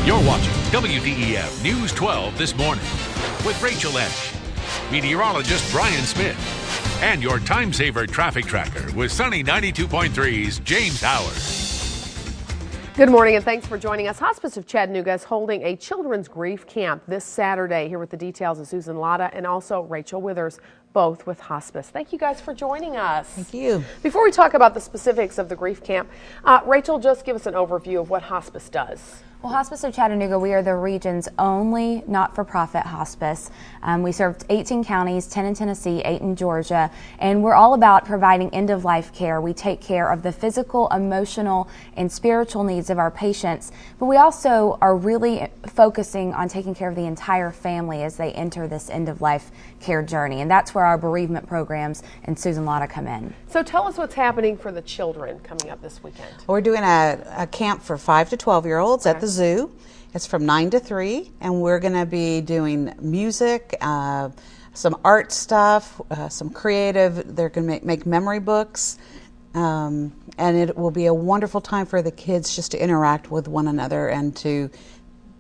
You're watching WDEF News 12 this morning with Rachel Oesch, meteorologist Brian Smith, and your time-saver traffic tracker with Sunny 92.3's James Howard. Good morning and thanks for joining us. Hospice of Chattanooga is holding a children's grief camp this Saturday. Here with the details is Susan Latta and also Rachel Withers, both with Hospice. Thank you guys for joining us. Thank you. Before we talk about the specifics of the grief camp, Rachel, just give us an overview of what Hospice does. Well, Hospice of Chattanooga, we are the region's only not-for-profit hospice. We serve 18 counties, 10 in Tennessee, 8 in Georgia, and we're all about providing end-of-life care. We take care of the physical, emotional, and spiritual needs of our patients, but we also are really focusing on taking care of the entire family as they enter this end-of-life care journey, and that's where our bereavement programs and Susan Latta come in. So tell us what's happening for the children coming up this weekend. We're doing a camp for 5 to 12-year-olds at the zoo. It's from 9 to 3, and we're going to be doing music, some art stuff, some creative. They're going to make memory books, and it will be a wonderful time for the kids just to interact with one another and to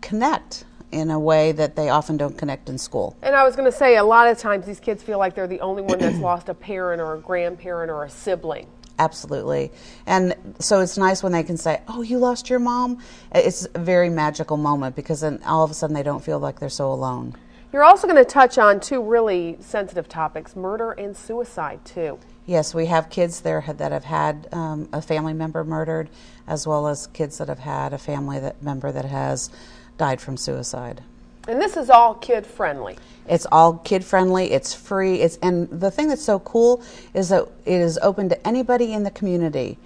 connect in a way that they often don't connect in school. And I was going to say, a lot of times these kids feel like they're the only one that's lost a parent or a grandparent or a sibling. Absolutely. And so it's nice when they can say, oh, you lost your mom? It's a very magical moment because then all of a sudden they don't feel like they're so alone. You're also going to touch on two really sensitive topics, murder and suicide too. Yes, we have kids there that have had a family member murdered, as well as kids that have had a family member that has died from suicide. And this is all kid-friendly. It's all kid-friendly, it's free, and the thing that's so cool is that it is open to anybody in the community.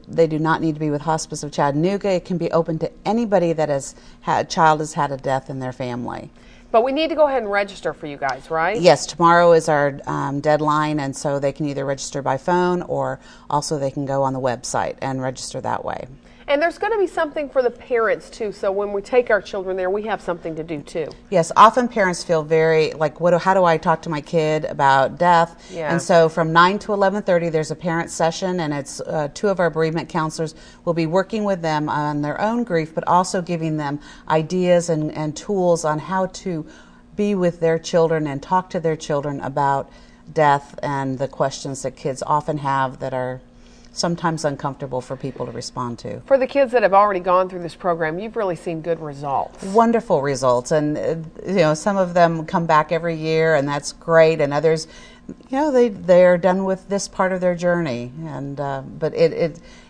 They do not need to be with Hospice of Chattanooga. It can be open to anybody that a child has had a death in their family. But we need to go ahead and register for you guys, right? Yes, tomorrow is our deadline, and so they can either register by phone or also they can go on the website and register that way. And there's going to be something for the parents too, so when we take our children there, we have something to do too. Yes, often parents feel very like, how do I talk to my kid about death? Yeah. And so from 9 to 11:30, there's a parent session, and it's 2 of our bereavement counselors will be working with them on their own grief, but also giving them ideas and tools on how to be with their children and talk to their children about death and the questions that kids often have that are sometimes uncomfortable for people to respond to. For the kids that have already gone through this program, you've really seen good results. Wonderful results, and some of them come back every year, and that's great, and others, they are done with this part of their journey, and but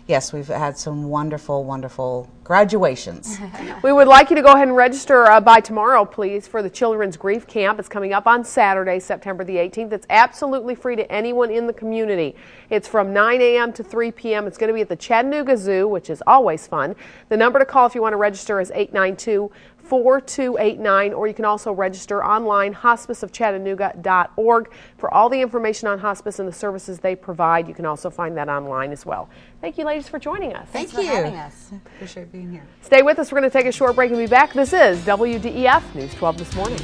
yes, we've had some wonderful graduations. We would like you to go ahead and register by tomorrow, please, for the Children's Grief Camp. It's coming up on Saturday, September the 18th. It's absolutely free to anyone in the community. It's from 9 a.m. to 3 p.m. It's going to be at the Chattanooga Zoo, which is always fun. The number to call if you want to register is 892-4289, or you can also register online, hospiceofchattanooga.org. For all the information on hospice and the services they provide, you can also find that online as well. Thank you, ladies, for joining us. Thanks for having us. Appreciate being here. Stay with us. We're going to take a short break and be back. This is WDEF News 12 this morning.